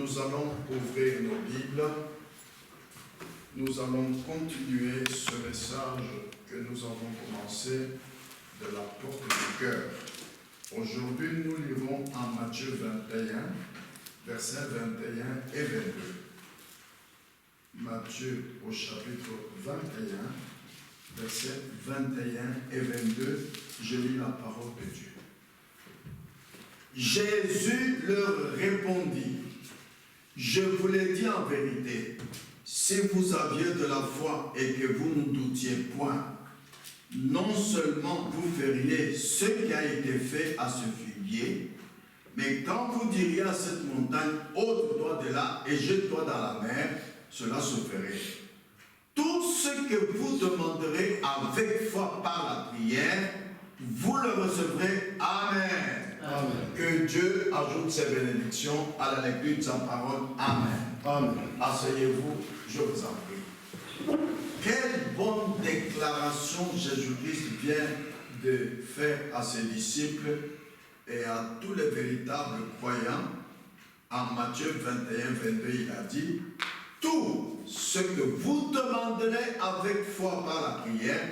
Nous allons ouvrir nos Bibles. Nous allons continuer ce message que nous avons commencé de la porte du cœur. Aujourd'hui, nous lirons en Matthieu 21, versets 21 et 22. Matthieu au chapitre 21, versets 21 et 22, je lis la parole de Dieu. Jésus leur répondit, « Je vous l'ai dit en vérité, si vous aviez de la foi et que vous ne doutiez point, non seulement vous feriez ce qui a été fait à ce figuier, mais quand vous diriez à cette montagne, ôte-toi de là et jette-toi dans la mer, cela se ferait. Tout ce que vous demanderez avec foi par la prière, vous le recevrez. Amen. Amen. Que Dieu ajoute ses bénédictions à la lecture de sa parole. Amen. Amen. Asseyez-vous, je vous en prie. Quelle bonne déclaration Jésus-Christ vient de faire à ses disciples et à tous les véritables croyants. En Matthieu 21, 22, il a dit, tout ce que vous demanderez avec foi par la prière,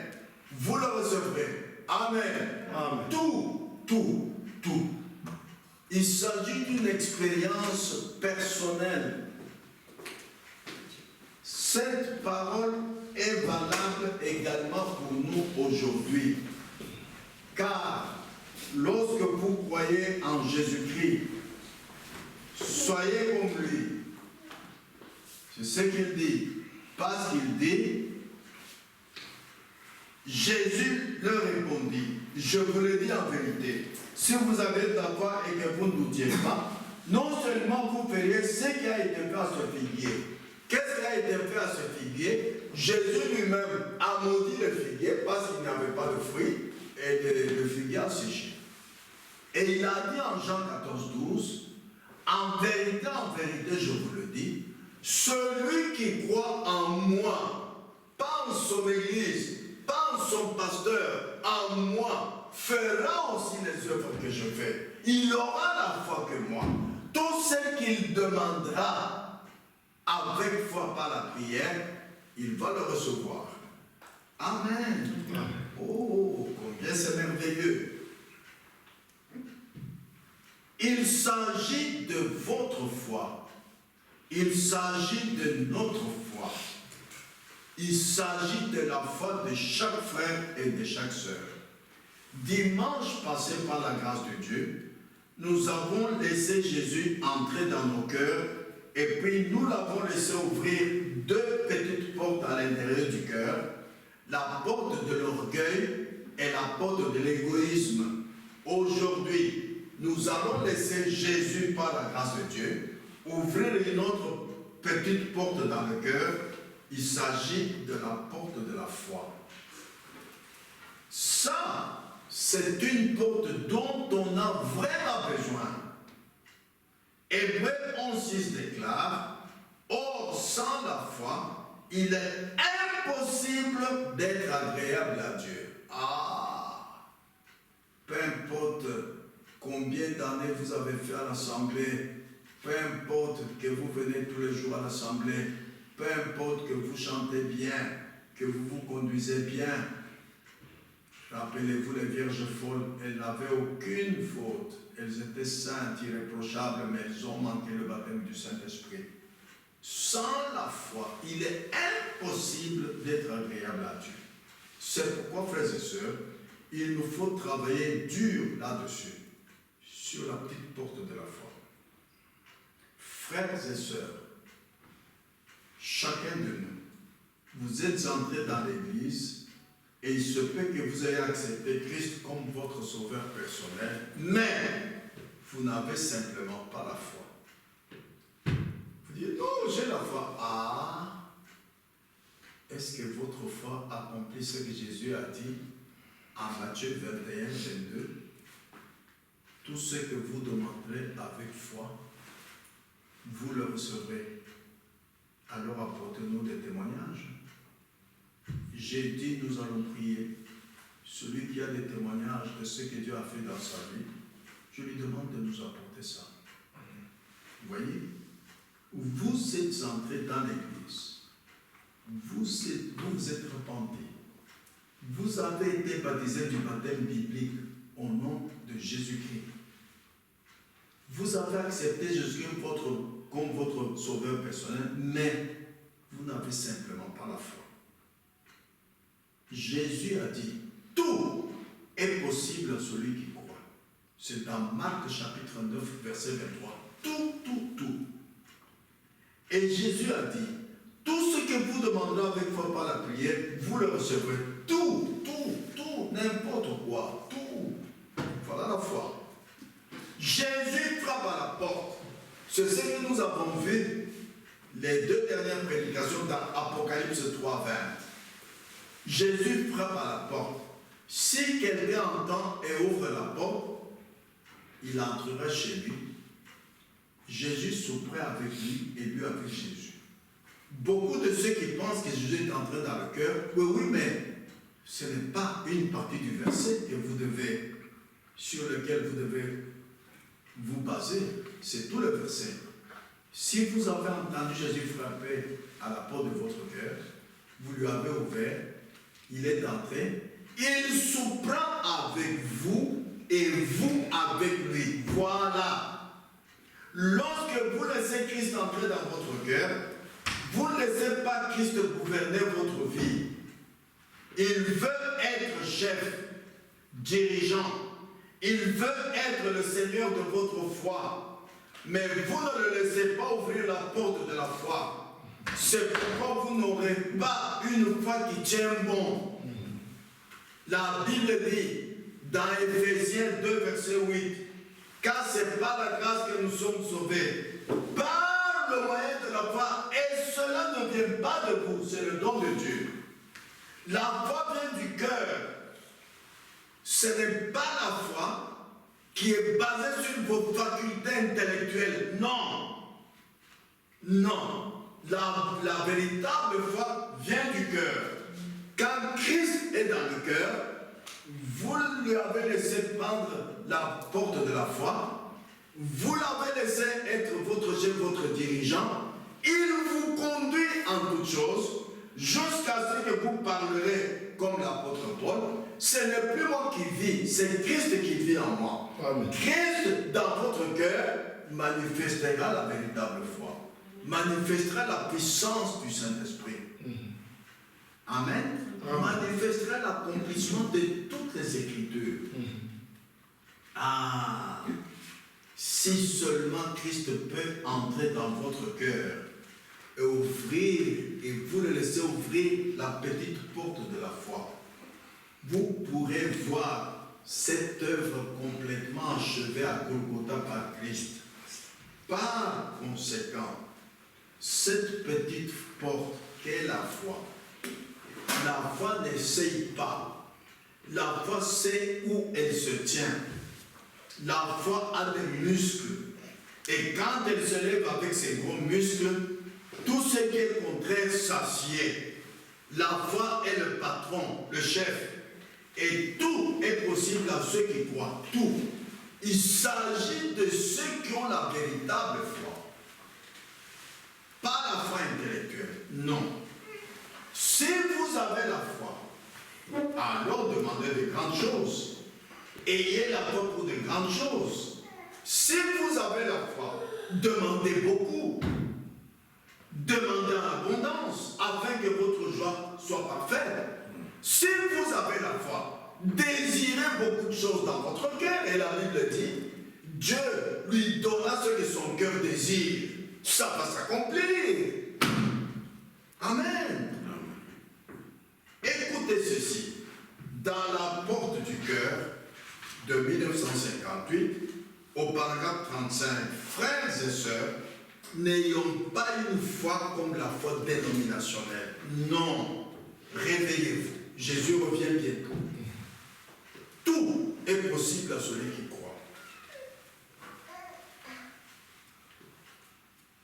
vous le recevrez. Amen. Amen. Tout. Il s'agit d'une expérience personnelle. Cette parole est valable également pour nous aujourd'hui. Car lorsque vous croyez en Jésus-Christ, soyez comme lui. C'est ce qu'il dit. Parce qu'il dit, Jésus leur répondit, je vous le dis en vérité, si vous avez de la foi et que vous ne doutiez pas, non seulement vous feriez ce qui a été fait à ce figuier. Qu'est-ce qui a été fait à ce figuier? Jésus lui-même a maudit le figuier parce qu'il n'avait pas de fruits et le figuier a séché. Et il a dit en Jean 14, 12, en vérité, je vous le dis, celui qui croit en moi, pas en son église, pas en son pasteur, en moi, fera aussi les œuvres que je fais. Il aura la foi que moi. Tout ce qu'il demandera avec foi par la prière, il va le recevoir. Amen. Oh, combien c'est merveilleux. Il s'agit de votre foi. Il s'agit de notre foi. Il s'agit de la foi de chaque frère et de chaque sœur. Dimanche passé, par la grâce de Dieu, nous avons laissé Jésus entrer dans nos cœurs et puis nous l'avons laissé ouvrir deux petites portes à l'intérieur du cœur, la porte de l'orgueil et la porte de l'égoïsme. Aujourd'hui, nous allons laisser Jésus, par la grâce de Dieu, ouvrir une autre petite porte dans le cœur. Il s'agit de la porte de la foi. Ça, c'est une porte dont on a vraiment besoin. Hébreux 11.6 déclare, or sans la foi, il est impossible d'être agréable à Dieu. Ah! Peu importe combien d'années vous avez fait à l'assemblée, peu importe que vous venez tous les jours à l'assemblée, peu importe que vous chantez bien, que vous vous conduisez bien. Rappelez-vous les vierges folles, elles n'avaient aucune faute. Elles étaient saintes, irréprochables, mais elles ont manqué le baptême du Saint-Esprit. Sans la foi, il est impossible d'être agréable à Dieu. C'est pourquoi, frères et sœurs, il nous faut travailler dur là-dessus, sur la petite porte de la foi. Frères et sœurs, chacun de nous, vous êtes entrés dans l'église et il se peut que vous ayez accepté Christ comme votre sauveur personnel, mais vous n'avez simplement pas la foi. Vous dites, non, j'ai la foi. Ah, est-ce que votre foi accomplit ce que Jésus a dit en Matthieu 21, 22? Tout ce que vous demanderez avec foi, vous le recevrez. Alors apportez-nous des témoignages. J'ai dit, nous allons prier. Celui qui a des témoignages de ce que Dieu a fait dans sa vie, je lui demande de nous apporter ça. Vous voyez? vous êtes entrés dans l'église, vous êtes repentis, vous avez été baptisés du baptême biblique au nom de Jésus-Christ. Vous avez accepté Jésus-Christ comme votre sauveur personnel, mais vous n'avez simplement pas la foi. Jésus a dit, tout est possible à celui qui croit. C'est dans Marc chapitre 9, verset 23. Tout. Et Jésus a dit, tout ce que vous demanderez avec foi par la prière, vous le recevrez. Tout, n'importe quoi, tout. Voilà la foi. Jésus frappe à la porte. C'est ce que nous avons vu les 2 dernières prédications dans Apocalypse 3, 20. Jésus frappe à la porte. Si quelqu'un entend et ouvre la porte, il entrera chez lui. Jésus souperait avec lui et lui avec Jésus. Beaucoup de ceux qui pensent que Jésus est entré dans le cœur, oui, mais ce n'est pas une partie du verset sur lequel vous devez vous baser. C'est tout le verset. Si vous avez entendu Jésus frapper à la porte de votre cœur, vous lui avez ouvert, il est entré, il soupera avec vous et vous avec lui. Voilà. Lorsque vous laissez Christ entrer dans votre cœur, vous ne laissez pas Christ gouverner votre vie. Il veut être chef, dirigeant. Il veut être le Seigneur de votre foi. Mais vous ne le laissez pas ouvrir la porte de la foi. C'est pourquoi vous n'aurez pas une foi qui tient bon. La Bible dit, dans Éphésiens 2, verset 8, car c'est par la grâce que nous sommes sauvés, par le moyen de la foi, et cela ne vient pas de vous, c'est le don de Dieu. La foi vient du cœur. Ce n'est pas la foi qui est basée sur vos facultés intellectuelles. Non. La véritable foi vient du cœur. Quand Christ est dans le cœur, vous lui avez laissé prendre la porte de la foi, vous l'avez laissé être votre chef, votre dirigeant, il vous conduit en toutes choses, jusqu'à ce que vous parlerez comme l'apôtre Paul. Ce n'est plus moi qui vis, c'est Christ qui vit en moi. Amen. Christ dans votre cœur manifestera la véritable foi, manifestera la puissance du Saint-Esprit. Amen. Manifestera l'accomplissement de toutes les Écritures. Si seulement Christ peut entrer dans votre cœur et ouvrir, et vous le laissez ouvrir la petite porte de la foi, vous pourrez voir cette œuvre complètement achevée à Golgotha par Christ. Par conséquent, cette petite porte qu'est la foi, la foi n'essaye pas. La foi sait où elle se tient. La foi a des muscles. Et quand elle se lève avec ses gros muscles, tout ce qui est contraire s'assied. La foi est le patron, le chef. Et tout est possible à ceux qui croient. Tout. Il s'agit de ceux qui ont la véritable foi. Pas la foi intellectuelle. Non. Si vous avez la foi, alors demandez de grandes choses. Ayez la foi pour de grandes choses. Si vous avez la foi, demandez beaucoup. Demandez en abondance, afin que votre joie soit parfaite. Si vous avez la foi, désirez beaucoup de choses dans votre cœur. Et la Bible dit, Dieu lui donna ce que son cœur désire. Ça va s'accomplir. Amen. Écoutez ceci. Dans la porte du cœur de 1958, au paragraphe 35, frères et sœurs, n'ayons pas une foi comme la foi dénominationnelle. Non. Réveillez-vous. Jésus revient bientôt. Tout est possible à celui qui croit.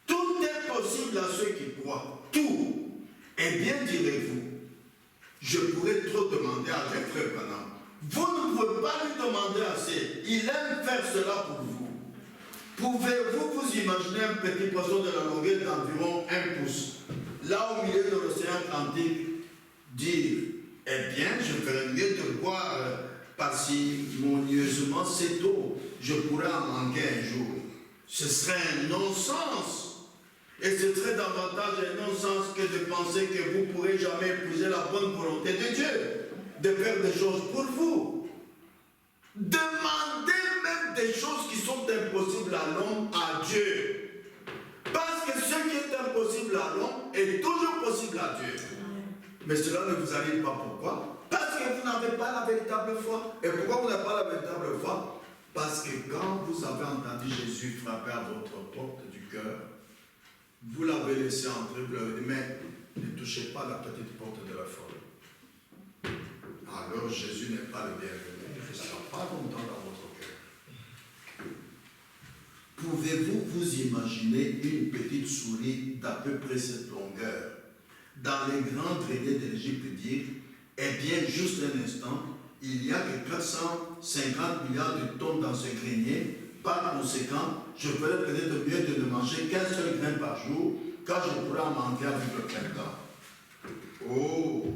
Tout est possible à ceux qui croient. Tout. Eh bien, direz-vous, je pourrais trop demander à mes frères Branham. Vous ne pouvez pas lui demander assez. Il aime faire cela pour vous. Pouvez-vous vous imaginer un petit poisson de la longueur d'environ 1 pouce, là au milieu de l'océan Atlantique, dire, eh bien, je ferais mieux de boire parcimonieusement cette eau, je pourrais en manquer un jour. Ce serait un non-sens. Et ce serait davantage un non-sens que de penser que vous ne pourrez jamais épouser la bonne volonté de Dieu, de faire des choses pour vous. Demandez même des choses qui sont impossibles à l'homme, à Dieu. Parce que ce qui est impossible à l'homme est toujours possible à Dieu. Mais cela ne vous arrive pas. Pourquoi? Parce que vous n'avez pas la véritable foi. Et pourquoi vous n'avez pas la véritable foi? Parce que quand vous avez entendu Jésus frapper à votre porte du cœur, vous l'avez laissé entrer, vous l'avez dit, mais ne touchez pas la petite porte de la foi. Alors Jésus n'est pas le bienvenu, il ne restera pas longtemps dans votre cœur. Pouvez-vous vous imaginer une petite souris d'à peu près cette longueur dans les grands greniers de l'Égypte dire, eh bien, juste un instant, il n'y a que 450 milliards de tonnes dans ce grenier, par conséquent, je ferais peut-être mieux de ne manger qu'un seul grain par jour, car je pourrais en manquer avec le printemps. Oh,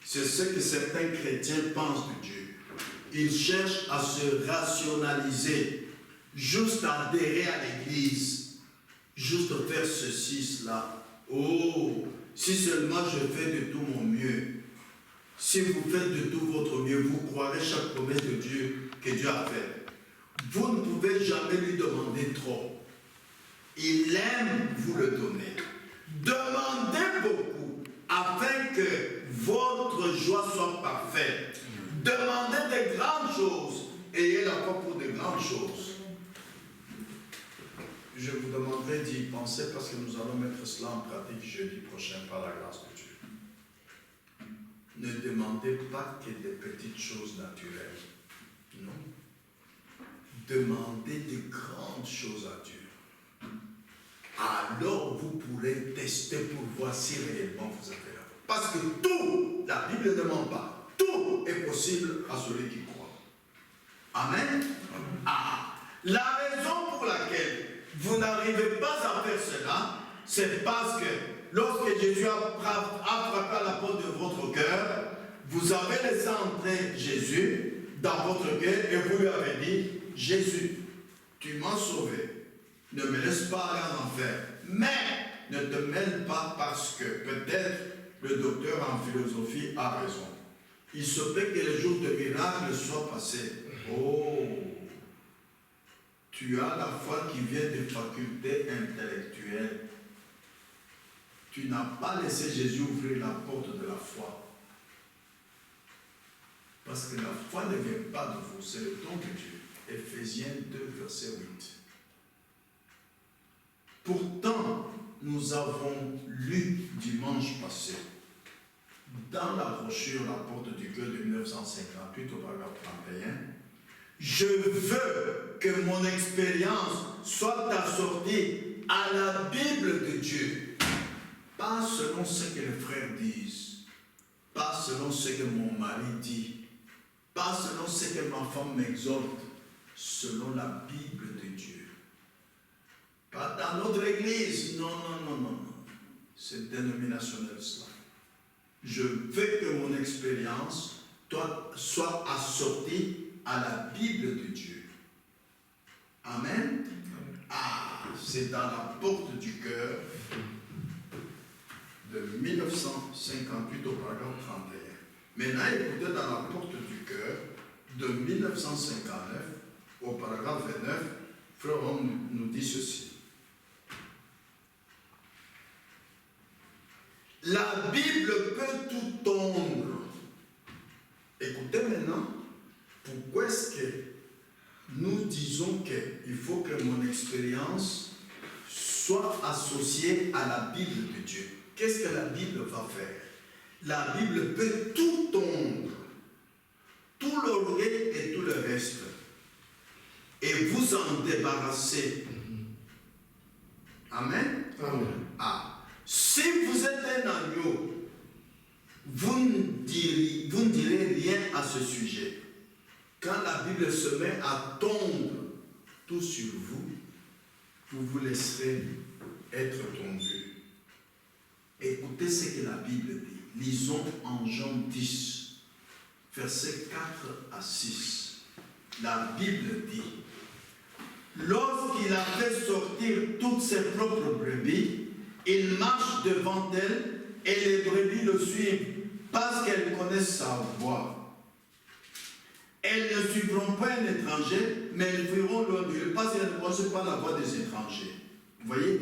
c'est ce que certains chrétiens pensent de Dieu. Ils cherchent à se rationaliser, juste à adhérer à l'église, juste faire ceci, cela. Oh, si seulement je fais de tout mon mieux. Si vous faites de tout votre mieux, vous croirez chaque promesse de Dieu que Dieu a faite. Vous ne pouvez jamais lui demander trop. Il aime vous le donner. Demandez beaucoup afin que votre joie soit parfaite. Demandez de grandes choses. Ayez la foi pour de grandes choses. Je vous demanderai d'y penser parce que nous allons mettre cela en pratique jeudi prochain par la grâce de Dieu. Ne demandez pas que des petites choses naturelles. Non. Demandez de grandes choses à Dieu. Alors vous pourrez tester pour voir si réellement vous avez la foi. Parce que tout, la Bible ne ment pas, tout est possible à celui qui croit. Amen. Ah, la raison pour laquelle vous n'arrivez pas à faire cela, c'est parce que lorsque Jésus a frappé à la porte de votre cœur, vous avez laissé entrer Jésus dans votre cœur et vous lui avez dit, Jésus, tu m'as sauvé, ne me laisse pas aller en enfer, mais ne te mêle pas parce que peut-être le docteur en philosophie a raison. Il se peut que les jours de miracle soient passés. Oh, tu as la foi qui vient des facultés intellectuelles. Tu n'as pas laissé Jésus ouvrir la porte de la foi. Parce que la foi ne vient pas de vous, c'est le don de Dieu. Éphésiens 2, verset 8. Pourtant, nous avons lu dimanche passé, dans la brochure La Porte du Cœur de 1958 au paragraphe 31, je veux que mon expérience soit assortie à la Bible de Dieu. Pas selon ce que les frères disent, pas selon ce que mon mari dit, pas selon ce que ma femme m'exhorte, selon la Bible de Dieu. Pas dans notre église, non. C'est dénominationnel cela. Je veux que mon expérience soit assortie à la Bible de Dieu. Amen. Ah, c'est dans la porte du cœur de 1958 au paragraphe 31. Maintenant, écoutez dans la porte du cœur de 1959 au paragraphe 29, Frère Homme nous dit ceci. La Bible peut tout tondre. Écoutez maintenant, pourquoi est-ce que nous disons qu'il faut que mon expérience soit associée à la Bible de Dieu? Qu'est-ce que la Bible va faire? La Bible peut tout tondre, tout l'orgueil et tout le reste, et vous en débarrasser. Amen. Amen. Ah. Si vous êtes un agneau, vous ne direz rien à ce sujet. Quand la Bible se met à tondre tout sur vous, vous vous laisserez être tondu. Écoutez ce que la Bible dit. Lisons en Jean 10, versets 4 à 6. La Bible dit, lorsqu'il a fait sortir toutes ses propres brebis, il marche devant elles et les brebis le suivent parce qu'elles connaissent sa voix. Elles ne suivront pas un étranger, mais elles fuiront loin de lui parce qu'elles ne connaissent pas la voix des étrangers. Vous voyez?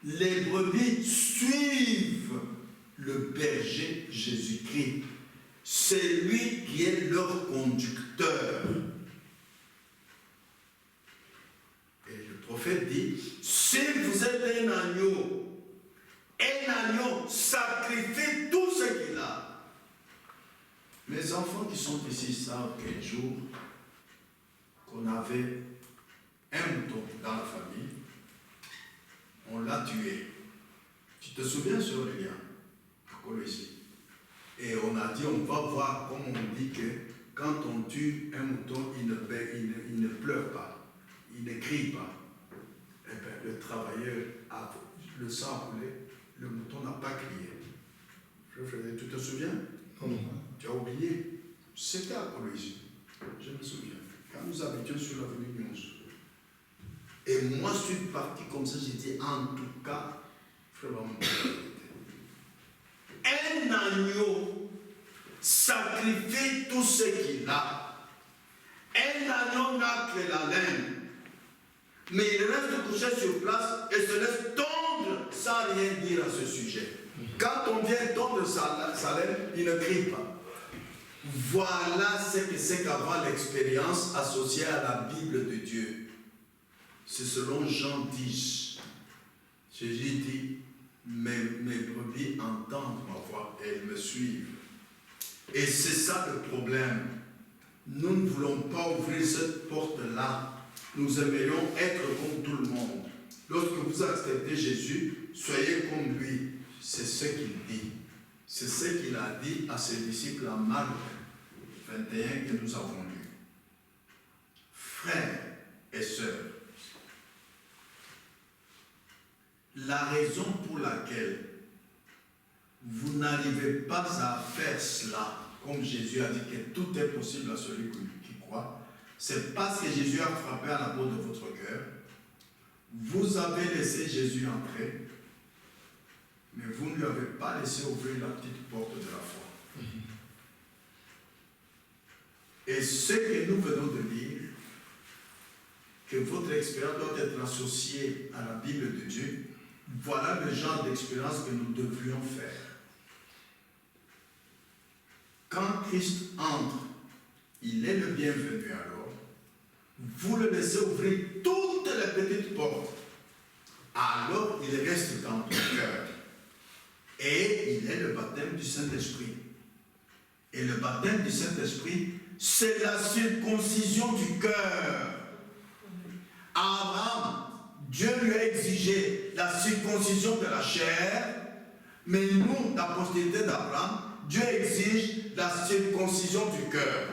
Les brebis suivent le berger Jésus-Christ. C'est lui qui est leur conducteur. Et le prophète dit, si vous êtes un agneau sacrifie tout ce qu'il a. Mes enfants qui sont ici savent qu'un jour, qu'on avait un mouton dans la famille, on l'a tué. Tu te souviens, sur Aurélien, à Colosie? Et on a dit, on va voir, comme on dit que quand on tue un mouton, il ne pleure pas, il ne crie pas. Eh bien, le travailleur a le sang coulé, le mouton n'a pas crié. Tu te souviens? Non. Tu as oublié? C'était à Colosie. Je me souviens. Quand nous habitions sur l'avenue Nyons. Et moi, je suis parti comme ça, j'ai dit, en tout cas, frère, un agneau sacrifie tout ce qu'il a. Un agneau n'a que la laine. Mais il reste couché sur place et se laisse tondre sans rien dire à ce sujet. Quand on vient tondre sa laine, il ne crie pas. Voilà ce que c'est qu'avoir l'expérience associée à la Bible de Dieu. C'est selon Jean 10. Jésus dit, mes brebis entendent ma voix et elles me suivent. Et c'est ça le problème. Nous ne voulons pas ouvrir cette porte-là. Nous aimerions être comme tout le monde. Lorsque vous acceptez Jésus, soyez comme lui. C'est ce qu'il dit. C'est ce qu'il a dit à ses disciples en Marc 21 que nous avons lu. Frères et sœurs, la raison pour laquelle vous n'arrivez pas à faire cela, comme Jésus a dit que tout est possible à celui qui croit, c'est parce que Jésus a frappé à la porte de votre cœur. Vous avez laissé Jésus entrer, mais vous ne lui avez pas laissé ouvrir la petite porte de la foi. Et ce que nous venons de lire, que votre expérience doit être associée à la Bible de Dieu, voilà le genre d'expérience que nous devrions faire. Quand Christ entre, il est le bienvenu alors. Vous le laissez ouvrir toutes les petites portes. Alors il reste dans ton cœur. Et il est le baptême du Saint-Esprit. Et le baptême du Saint-Esprit, c'est la circoncision du cœur. Abraham, Dieu lui a exigé la circoncision de la chair, mais nous, la postérité d'Abraham, Dieu exige la circoncision du cœur.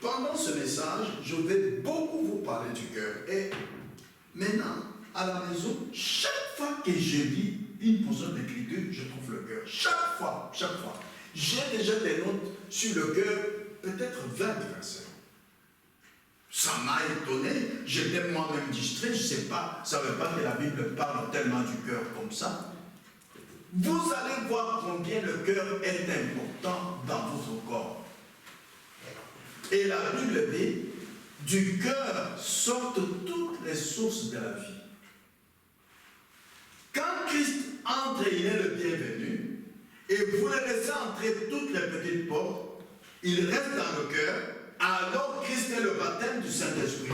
Pendant ce message, je vais beaucoup vous parler du cœur. Et maintenant, à la maison, chaque fois que je lis une portion d'écriture, je trouve le cœur. Chaque fois. J'ai déjà des notes sur le cœur, peut-être 20 versets. Ça m'a étonné, j'étais moi-même distrait, je ne sais pas, je ne savais pas que la Bible parle tellement du cœur comme ça. Vous allez voir combien le cœur est important dans votre corps. Et la Bible dit, du cœur sortent toutes les sources de la vie. Quand Christ entre, il est le bienvenu, et vous le laissez entrer toutes les petites portes, il reste dans le cœur, alors Christ est le baptême du Saint-Esprit.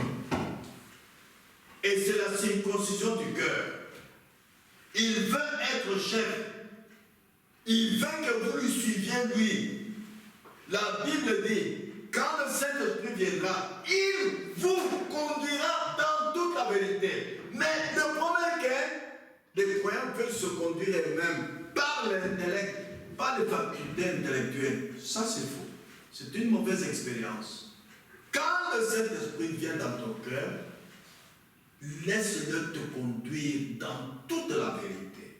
Et c'est la circoncision du cœur. Il veut être chef. Il veut que vous lui suiviez lui. La Bible dit, quand le Saint-Esprit viendra, il vous conduira dans toute la vérité. Mais le problème est que les croyants veulent se conduire eux-mêmes par l'intellect, par les facultés intellectuelles. Ça, c'est faux. C'est une mauvaise expérience. Quand le Saint-Esprit vient dans ton cœur, laisse-le te conduire dans toute la vérité.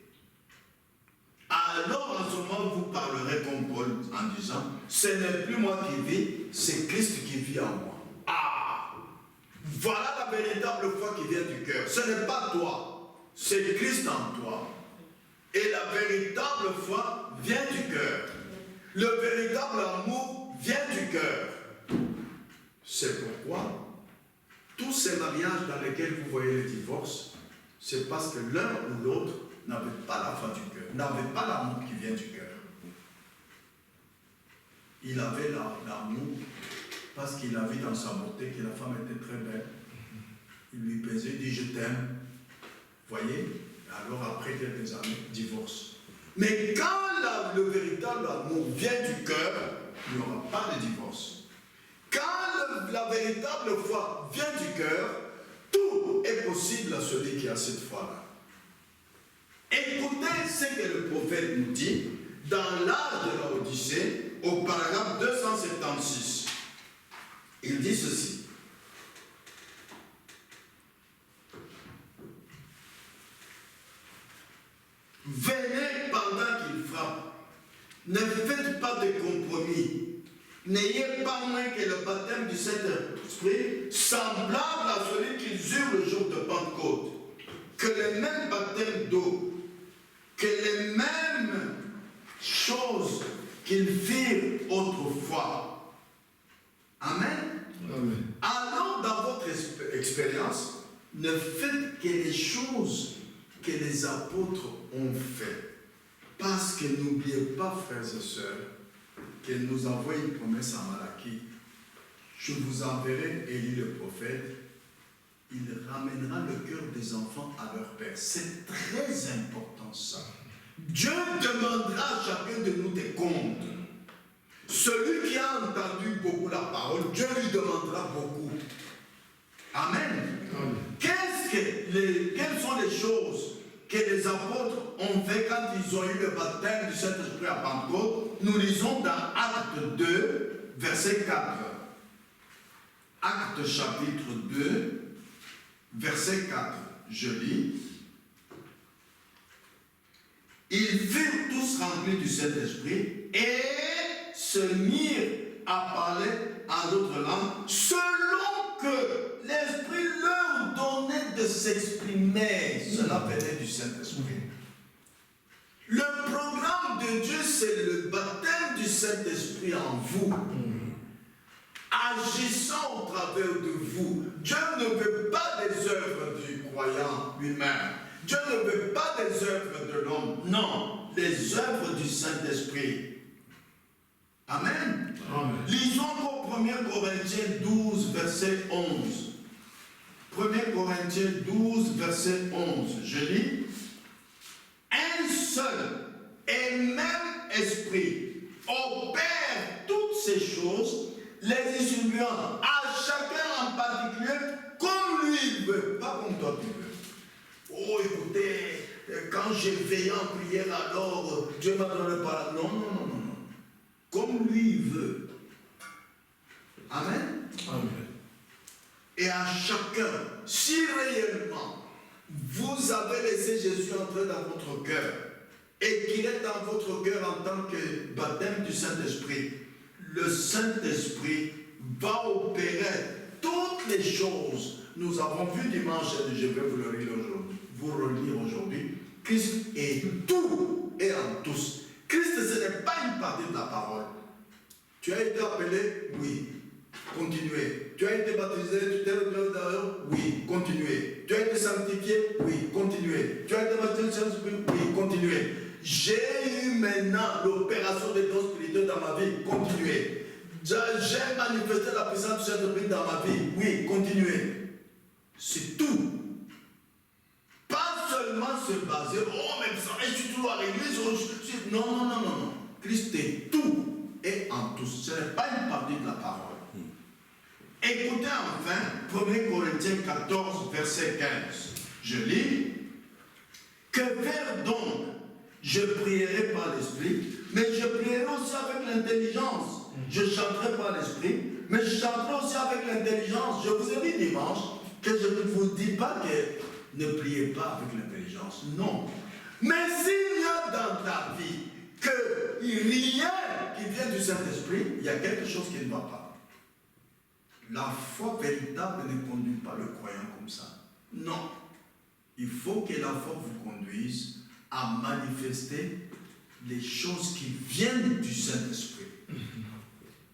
Alors en ce moment, vous parlerez comme Paul en disant, ce n'est plus moi qui vis, c'est Christ qui vit en moi. Ah! Voilà la véritable foi qui vient du cœur. Ce n'est pas toi, c'est Christ en toi. Et la véritable foi vient du cœur. Le véritable amour vient du cœur. C'est pourquoi tous ces mariages dans lesquels vous voyez les divorces, c'est parce que l'un ou l'autre n'avait pas la foi du cœur, n'avait pas l'amour qui vient du cœur. Il avait l'amour parce qu'il a vu dans sa beauté que la femme était très belle. Il lui baisait, il dit je t'aime. Voyez? Alors après quelques années, divorce. Mais quand le véritable amour vient du cœur, il n'y aura pas de divorce. Quand la véritable foi vient du cœur, tout est possible à celui qui a cette foi-là. Écoutez ce que le prophète nous dit dans l'âge de la Odyssée, au paragraphe 276. Il dit ceci. Venez pendant qu'il frappe. Ne faites pas de compromis. N'ayez pas moins que le baptême du Saint-Esprit, semblable à celui qu'ils eurent le jour de Pentecôte. Que les mêmes baptêmes d'eau, que les mêmes choses qu'ils firent autrefois. Amen. Amen. Alors, dans votre expérience, ne faites que les choses que les apôtres ont fait. Parce que n'oubliez pas, frères et sœurs, qu'elle nous envoie une promesse à Malachie. Je vous enverrai Élie le prophète. Il ramènera le cœur des enfants à leur père. C'est très important ça. Dieu demandera à chacun de nous des comptes. Celui qui a entendu beaucoup la parole, Dieu lui demandera beaucoup. Amen. Amen. Quelles sont les choses que les apôtres ont fait quand ils ont eu le baptême du Saint-Esprit à Pentecôte? Nous lisons dans Actes 2, verset 4. Actes chapitre 2, verset 4. Je lis. Ils furent tous remplis du Saint-Esprit et se mirent à parler en d'autres langues selon que l'Esprit leur donnait de s'exprimer. Cela venait du Saint-Esprit. Le programme de Dieu, c'est le baptême du Saint-Esprit en vous. Agissant au travers de vous. Dieu ne veut pas des œuvres du croyant lui-même. Dieu ne veut pas des œuvres de l'homme. Non, les œuvres du Saint-Esprit. Amen. Amen. Lisons au 1 Corinthiens 12, verset 11. 1 Corinthiens 12, verset 11. Je lis. Un seul et même esprit opère toutes ces choses, les distribuant à chacun en particulier comme lui il veut, pas comme toi tu veux. Oh, écoutez, quand j'ai veillé en prière, alors Dieu m'a donné le parole. Non, non, non, non, non. Comme lui il veut. Amen. Amen. Et à chacun, si réellement vous avez laissé Jésus entrer dans votre cœur et qu'il est dans votre cœur en tant que baptême du Saint-Esprit, le Saint-Esprit va opérer toutes les choses. Nous avons vu dimanche, et je vais vous le relire aujourd'hui, Christ est tout et en tous. Christ, ce n'est pas une partie de la parole. Tu as été appelé? Oui. Continuez. Tu as été baptisé? Tu t'es levé d'ailleurs? Oui. Continuez. Tu as été sanctifié? Oui. Continuez. Tu as été baptisé? Oui. Continuez. J'ai eu maintenant l'opération des dons spirituels dans ma vie? Continuez. J'ai manifesté la puissance du Saint-Esprit dans ma vie? Oui. Continuez. C'est tout. Pas seulement se baser, oh, mais ça, je suis toujours à l'église. Non, non, non, non, non. Christ est tout et en tous. Ce n'est pas une partie de la parole. Écoutez enfin 1 Corinthiens 14, verset 15. Je lis. Que faire donc? Je prierai par l'esprit, mais je prierai aussi avec l'intelligence. Je chanterai par l'esprit, mais je chanterai aussi avec l'intelligence. Je vous ai dit dimanche que je ne vous dis pas que ne priez pas avec l'intelligence. Non. Mais s'il y a dans ta vie que rien qui vient du Saint-Esprit, il y a quelque chose qui ne va pas. La foi véritable ne conduit pas le croyant comme ça. Non. Il faut que la foi vous conduise à manifester les choses qui viennent du Saint-Esprit.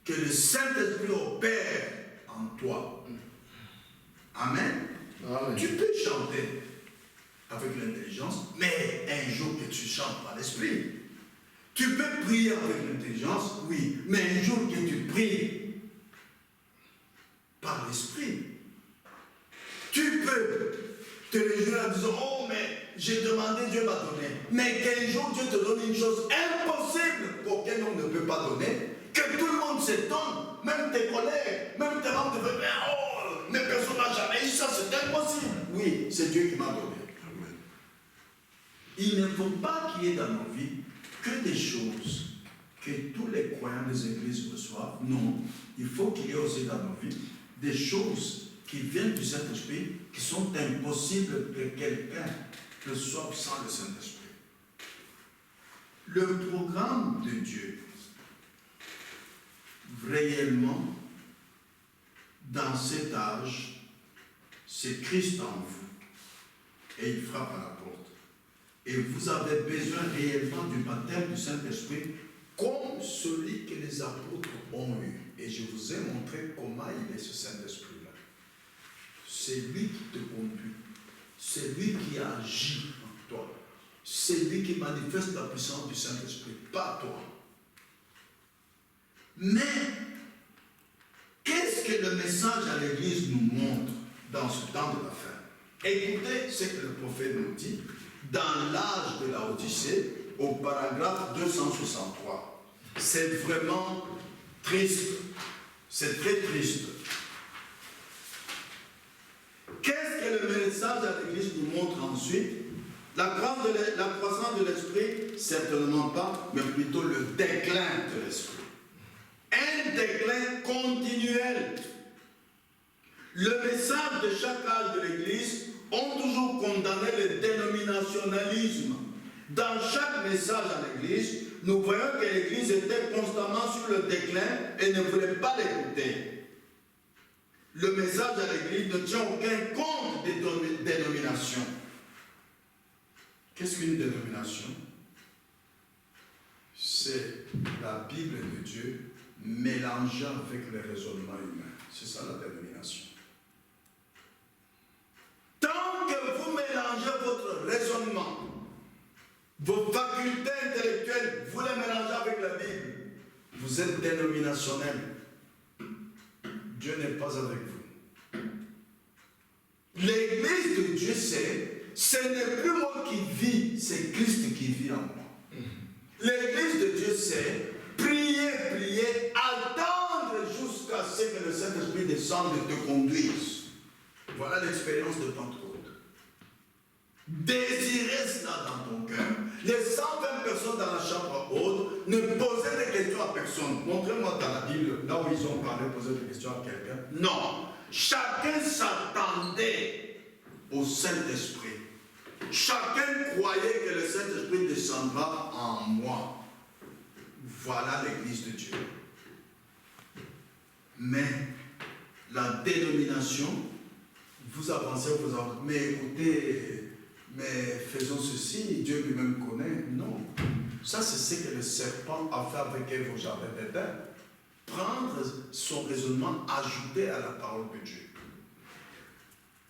Que le Saint-Esprit opère en toi. Amen. Amen. Tu peux chanter avec l'intelligence, mais un jour que tu chantes par l'Esprit. Tu peux prier avec l'intelligence, oui, mais un jour que tu pries par l'Esprit. Tu peux te réjouir en disant, oh, mais j'ai demandé, Dieu m'a donné. Mais qu'un jour Dieu te donne une chose impossible qu'aucun homme ne peut pas donner, que tout le monde s'étonne, même tes collègues, même tes membres de famille, oh, mais personne n'a jamais eu ça, c'est impossible. Oui, c'est Dieu qui m'a donné. Amen. Il ne faut pas qu'il y ait dans nos vies que des choses que tous les croyants des églises reçoivent. Non, il faut qu'il y ait aussi dans nos vies des choses qui viennent du Saint-Esprit qui sont impossibles que quelqu'un reçoive sans le Saint-Esprit. Le programme de Dieu, réellement, dans cet âge, c'est Christ en vous. Et il frappe à la porte. Et vous avez besoin réellement du baptême du Saint-Esprit comme celui que les apôtres ont eu. Et je vous ai montré comment il est ce Saint-Esprit-là. C'est lui qui te conduit. C'est lui qui agit en toi. C'est lui qui manifeste la puissance du Saint-Esprit, pas toi. Mais, qu'est-ce que le message à l'Église nous montre dans ce temps de la fin? Écoutez ce que le prophète nous dit dans l'âge de la Odyssée, au paragraphe 263. C'est vraiment triste. C'est très triste. Qu'est-ce que le message à l'Église nous montre ensuite? La croissance de l'esprit, certainement pas, mais plutôt le déclin de l'esprit. Un déclin continuel. Le message de chaque âge de l'Église ont toujours condamné le dénominationalisme. Dans chaque message à l'Église, nous voyons que l'Église était constamment sur le déclin et ne voulait pas l'écouter. Le message à l'Église ne tient aucun compte des dénominations. Qu'est-ce qu'une dénomination? C'est la Bible de Dieu mélangée avec le raisonnement humain. C'est ça la dénomination. Tant que vous mélangez votre raisonnement, vos facultés intellectuelles, vous les mélangez avec la Bible, vous êtes dénominationnel. Dieu n'est pas avec vous. L'Église de Dieu sait, ce n'est plus moi qui vis, c'est Christ qui vit en moi. L'Église de Dieu sait, prier, prier, attendre jusqu'à ce que le Saint-Esprit descende et te conduise. Voilà l'expérience de Pentecôte. Désirez cela dans ton cœur. Les 120 personnes dans la chambre haute ne posaient des questions à personne. Montrez-moi dans la Bible, là où ils ont parlé, poser des questions à quelqu'un. Non. Chacun s'attendait au Saint-Esprit. Chacun croyait que le Saint-Esprit descendra en moi. Voilà l'Église de Dieu. Mais la dénomination, vous avancez, mais écoutez, mais faisons ceci, Dieu lui-même connaît. Non. Ça, c'est ce que le serpent a fait avec Ève au jardin d'Éden. Prendre son raisonnement, ajouter à la parole de Dieu.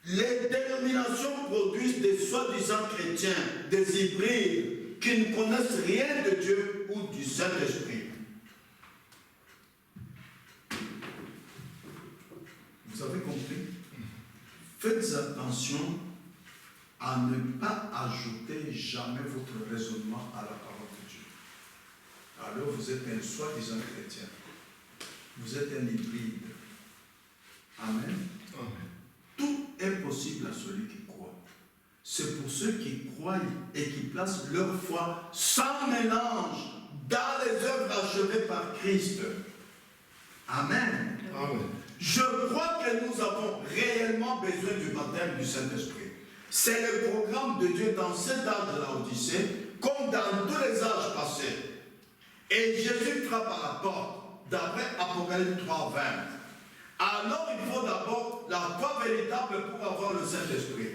Les dénominations produisent des soi-disant chrétiens, des hybrides, qui ne connaissent rien de Dieu ou du Saint-Esprit. Vous avez compris? Faites attention à ne pas ajouter jamais votre raisonnement à la parole de Dieu. Alors vous êtes un soi-disant chrétien. Vous êtes un hybride. Amen. Amen. Tout est possible à celui qui croit. C'est pour ceux qui croient et qui placent leur foi sans mélange dans les œuvres achevées par Christ. Amen. Amen. Je crois que nous avons réellement besoin du baptême du Saint-Esprit. C'est le programme de Dieu dans cet âge de la Odyssée, comme dans tous les âges passés. Et Jésus frappe à la porte, d'après Apocalypse 3, 20. Alors il faut d'abord la foi véritable pour avoir le Saint-Esprit.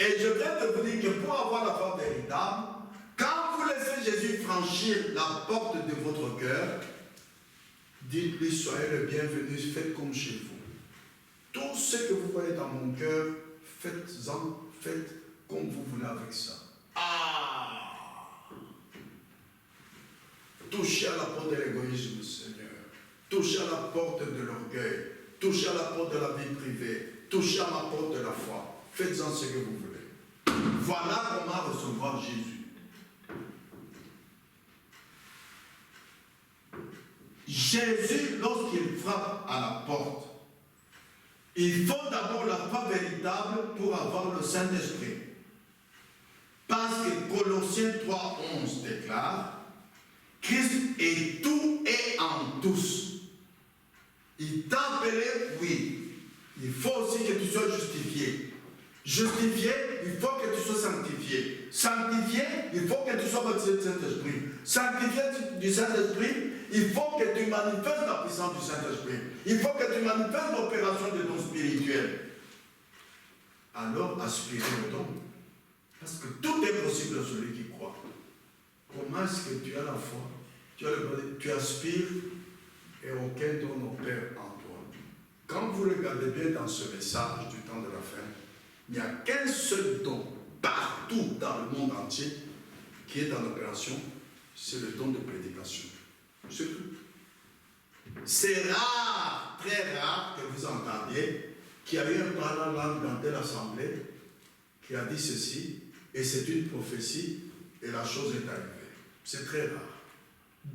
Et je viens de vous dire que pour avoir la foi véritable, quand vous laissez Jésus franchir la porte de votre cœur, dites-lui, soyez le bienvenu, faites comme chez vous. Tout ce que vous voyez dans mon cœur, faites-en, faites comme vous voulez avec ça. Touchez à la porte de l'égoïsme, Seigneur. Touchez à la porte de l'orgueil. Touchez à la porte de la vie privée. Touchez à ma porte de la foi. Faites-en ce que vous voulez. Voilà comment recevoir Jésus. Jésus, lorsqu'il frappe à la porte, il faut d'abord la foi véritable pour avoir le Saint-Esprit. Parce que Colossiens 3,11 déclare, Christ est tout et en tous. Il t'a appelé, oui. Il faut aussi que tu sois justifié. Justifié, il faut que tu sois sanctifié. Sanctifié, il faut que tu sois baptisé du Saint-Esprit. Sanctifié du Saint-Esprit, il faut que tu manifestes la puissance du Saint-Esprit. Il faut que tu manifestes l'opération de dons spirituels. Alors, aspirez au don. Parce que tout est possible à celui qui croit. Comment est-ce que tu as la foi? Tu aspires et aucun don n'opère en toi. Quand vous regardez bien dans ce message du temps de la fin, il n'y a qu'un seul don partout dans le monde entier qui est dans l'opération, c'est le don de prédication. C'est tout. C'est rare, très rare que vous entendiez qu'il y a eu un parlant dans telle assemblée qui a dit ceci, et c'est une prophétie, et la chose est arrivée. C'est très rare.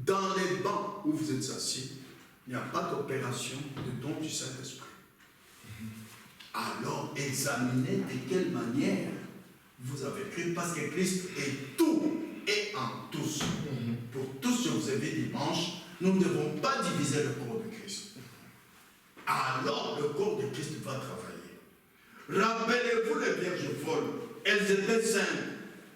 Dans les bancs où vous êtes assis, il n'y a pas d'opération de don du Saint-Esprit. Alors, examinez de quelle manière vous avez cru, parce que Christ est tout et en tous. Pour tous, je vous ai dit dimanche, nous ne devons pas diviser le corps de Christ. Alors, le corps de Christ va travailler. Rappelez-vous les vierges folles, elles étaient saintes,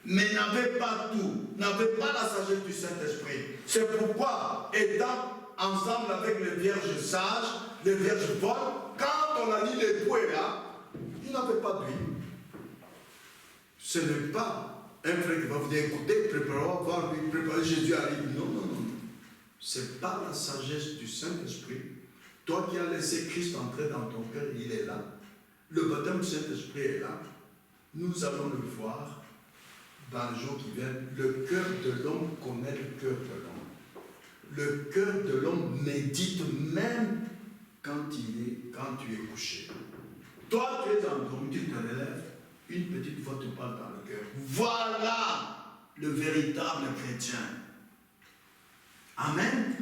mais n'avaient pas tout, n'avaient pas la sagesse du Saint-Esprit. C'est pourquoi, étant ensemble avec les vierges sages, les vierges folles, quand on a dit l'époux est là, il n'avait pas d'huile. Ce n'est pas un frère qui va vous dire, écoutez, préparez Jésus arrive. Non, non, non. Ce n'est pas la sagesse du Saint-Esprit. Toi qui as laissé Christ entrer dans ton cœur, il est là. Le baptême du Saint-Esprit est là. Nous allons le voir dans les jours qui viennent. Le cœur de l'homme connaît le cœur de l'homme. Le cœur de l'homme médite même quand tu es couché. Toi, tu es endormi, tu te relèves, une petite voix te parle dans le cœur. Voilà le véritable chrétien. Amen.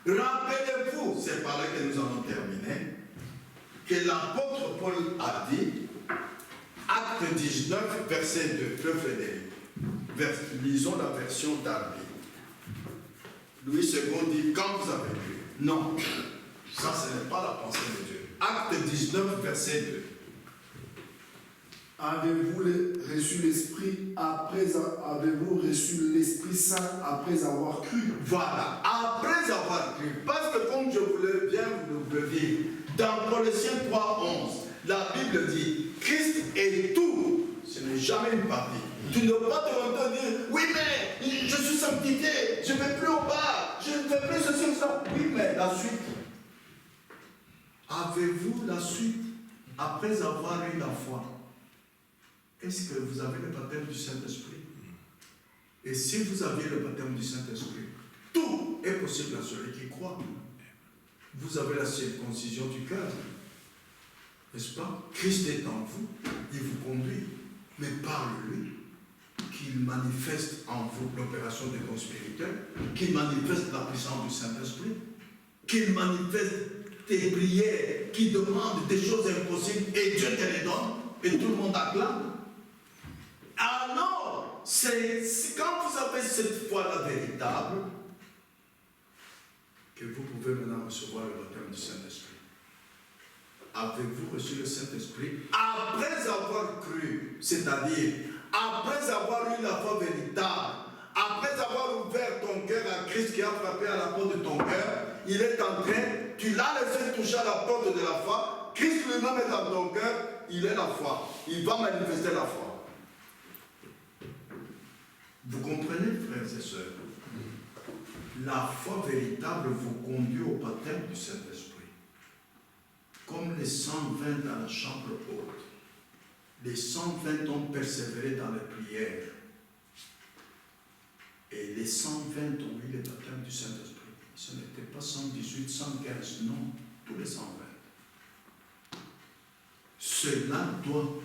Rappelez-vous, c'est par là que nous allons terminer, que l'apôtre Paul a dit, acte 19, verset 2, le Frédéric. Lisons la version d'Arby. Louis II dit, quand vous avez lu. Non, ça ce n'est pas la pensée de Dieu. Acte 19, verset 2. Avez-vous reçu l'Esprit avez-vous reçu l'Esprit Saint après avoir cru? Voilà, après avoir cru. Parce que comme je voulais bien vous le dire, dans Colossiens 3, 11, la Bible dit, Christ est tout. Ce n'est jamais une partie. Tu ne peux pas te rendre dire, oui mais je suis sanctifié, je ne vais plus au bas, je ne fais plus ceci ou ça. Oui mais la suite. Avez-vous la suite après avoir eu la foi? Est-ce que vous avez le baptême du Saint-Esprit? Et si vous aviez le baptême du Saint-Esprit, tout est possible à celui qui croit. Vous avez la circoncision du cœur. N'est-ce pas? Christ est en vous, il vous conduit. Mais parle-lui, qu'il manifeste en vous l'opération des dons spirituels, qu'il manifeste la puissance du Saint-Esprit, qu'il manifeste tes prières qui demandent des choses impossibles et Dieu te les donne et tout le monde acclame. Alors, c'est quand vous avez cette foi-là véritable que vous pouvez maintenant recevoir le baptême du Saint-Esprit. avez-vous reçu le Saint-Esprit après avoir cru, c'est-à-dire après avoir eu la foi véritable, après avoir ouvert ton cœur à Christ qui a frappé à la porte de ton cœur, il est en train, tu l'as laissé toucher à la porte de la foi, Christ lui-même est dans ton cœur, il est la foi, il va manifester la foi. Vous comprenez, frères et sœurs? La foi véritable vous conduit au baptême du Saint-Esprit. Comme les 120 dans la chambre haute. Les 120 ont persévéré dans les prières. Et les 120 ont eu le baptême du Saint-Esprit. Ce n'était pas 118, 115, non, tous les 120. Cela doit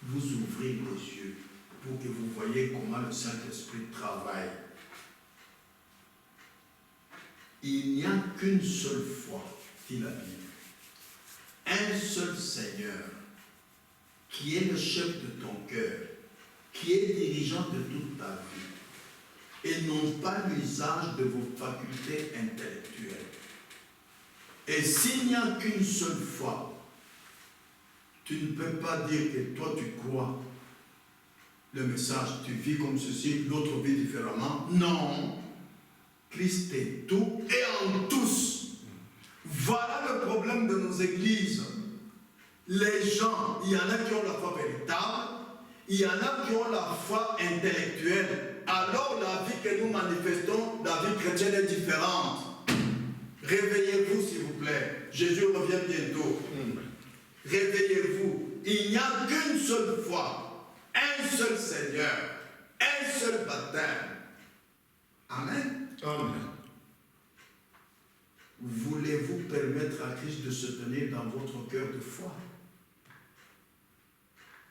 vous ouvrir les yeux pour que vous voyez comment le Saint-Esprit travaille. Il n'y a qu'une seule foi, dit la Bible. Un seul Seigneur, qui est le chef de ton cœur, qui est dirigeant de toute ta vie, et non pas l'usage de vos facultés intellectuelles. Et s'il n'y a qu'une seule foi, tu ne peux pas dire que toi tu crois le message, tu vis comme ceci, l'autre vit différemment. Non, Christ est tout et en tous. Voilà le problème de nos églises. Les gens, il y en a qui ont la foi véritable, il y en a qui ont la foi intellectuelle. Alors la vie que nous manifestons, la vie chrétienne est différente. Réveillez-vous s'il vous plaît. Jésus revient bientôt. Réveillez-vous. Il n'y a qu'une seule foi, un seul Seigneur, un seul baptême. Amen. Amen. Voulez-vous permettre à Christ de se tenir dans votre cœur de foi?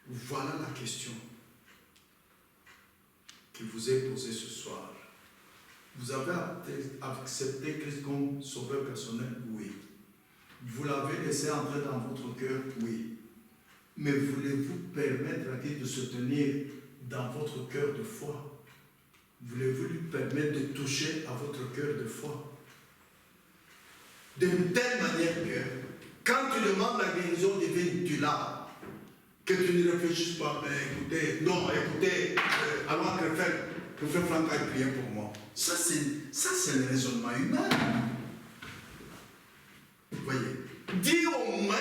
Voilà la question qui vous est posée ce soir. Vous avez accepté Christ comme sauveur personnel? Oui. Vous l'avez laissé entrer dans votre cœur? Oui. Mais voulez-vous permettre à Christ de se tenir dans votre cœur de foi? Voulez-vous lui permettre de toucher à votre cœur de foi? De telle manière que, quand tu demandes la guérison divine, tu l'as. Que tu ne réfléchisses pas, mais écoutez, non, écoutez, allons à Crefel, que frère Franck aille prier pour moi. Ça, c'est le raisonnement humain. Vous voyez? Dis au moins,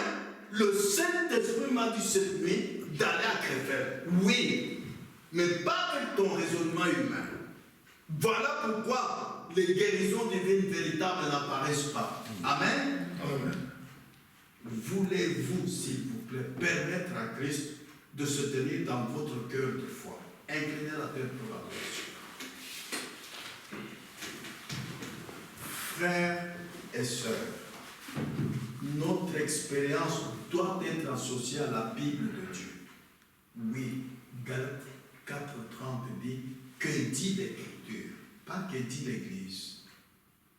le Saint-Esprit m'a dit cette nuit d'aller à Crefel. Oui, mais pas avec ton raisonnement humain. Voilà pourquoi les guérisons divines véritables n'apparaissent pas. Amen. Amen. Voulez-vous, s'il vous plaît, permettre à Christ de se tenir dans votre cœur de foi? Inclinez la tête pour l'adoration. Frères et sœurs, notre expérience doit être associée à la Bible de Dieu. Oui, Galates 4:30 dit que dit l'Écriture, pas que dit l'Église,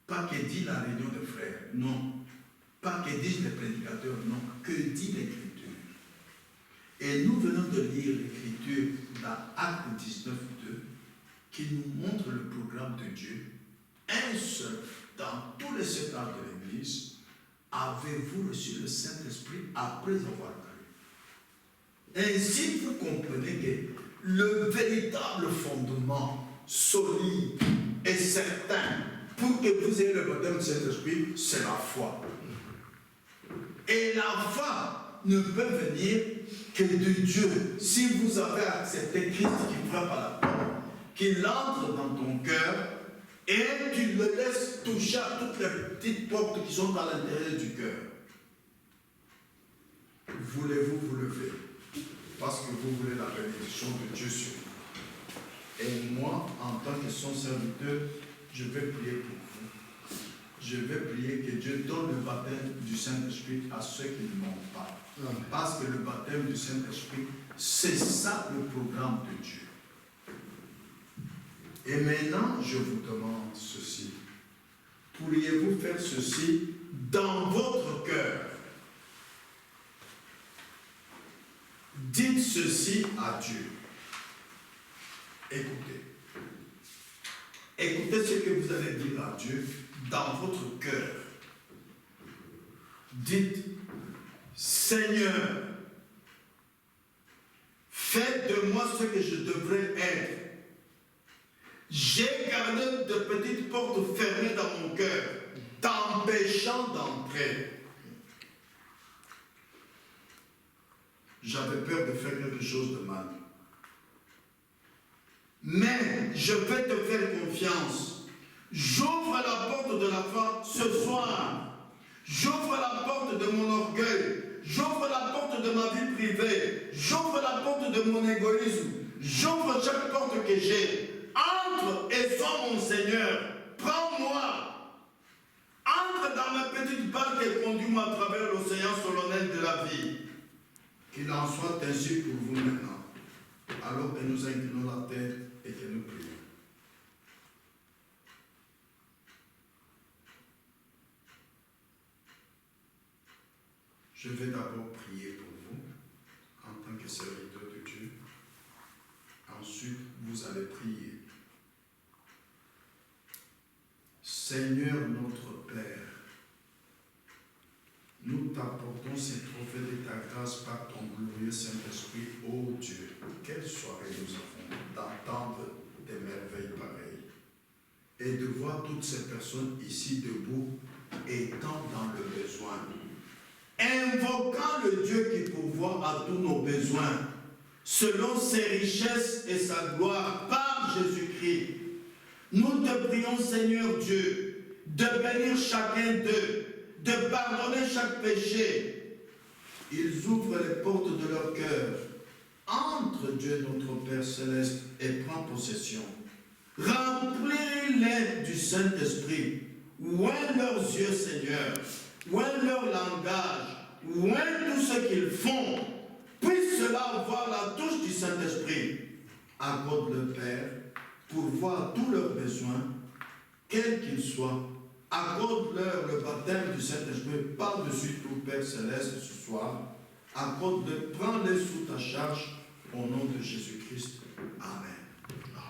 pas que dit la réunion de frères, non. Pas que disent les prédicateurs, non. Que dit l'Écriture? Et nous venons de lire l'Écriture dans Actes 19:2 qui nous montre le programme de Dieu. Un seul, dans tous les 7 ans de l'Église, avez-vous reçu le Saint-Esprit après avoir cru? Ainsi, vous comprenez que le véritable fondement solide et certain pour que vous ayez le baptême du Saint-Esprit, c'est la foi. Et la foi ne peut venir que de Dieu. Si vous avez accepté Christ qui frappe à la porte, qu'il entre dans ton cœur et tu le laisses toucher à toutes les petites portes qui sont à l'intérieur du cœur. Voulez-vous vous lever? Parce que vous voulez la bénédiction de Dieu sur vous. Et moi, en tant que son serviteur, je vais prier pour vous. Je vais prier que Dieu donne le baptême du Saint-Esprit à ceux qui ne l'ont pas. Amen. Parce que le baptême du Saint-Esprit, c'est ça le programme de Dieu. Et maintenant, je vous demande ceci. Pourriez-vous faire ceci dans votre cœur? Dites ceci à Dieu. Écoutez. Écoutez ce que vous allez dire à Dieu dans votre cœur. Dites, Seigneur, fais de moi ce que je devrais être. J'ai gardé de petites portes fermées dans mon cœur, t'empêchant d'entrer. J'avais peur de faire quelque chose de mal. Mais je vais te faire confiance. J'ouvre la porte de la foi ce soir. J'ouvre la porte de mon orgueil. J'ouvre la porte de ma vie privée. J'ouvre la porte de mon égoïsme. J'ouvre chaque porte que j'ai. Entre et sois mon Seigneur. Prends-moi. Entre dans ma petite barque et conduis-moi à travers l'océan solennel de la vie. Qu'il en soit ainsi pour vous maintenant. Alors que nous inclinons la tête et que nous prions. Je vais d'abord prier pour vous en tant que serviteur de Dieu. Ensuite, vous allez prier. Seigneur notre Père, nous t'apportons ces trophées de ta grâce par ton glorieux Saint-Esprit, ô Dieu. Quelle soirée nous avons d'entendre des merveilles pareilles et de voir toutes ces personnes ici debout étant dans le besoin, invoquant le Dieu qui pourvoit à tous nos besoins selon ses richesses et sa gloire par Jésus-Christ. Nous te prions, Seigneur Dieu, de bénir chacun d'eux, de pardonner chaque péché. Ils ouvrent les portes de leur cœur. Entre Dieu notre Père Céleste et prends possession. Remplis-les du Saint-Esprit. Ouvre leurs yeux, Seigneur. Ouvre leur langage. Ouvre tout ce qu'ils font. Puisse cela voir la touche du Saint-Esprit. Accorde le Père pour voir tous leurs besoins, quels qu'ils soient. Accorde-leur le baptême du Saint-Esprit par-dessus tout, Père Céleste, ce soir. Accorde-le, prends-les sous ta charge, au nom de Jésus-Christ. Amen.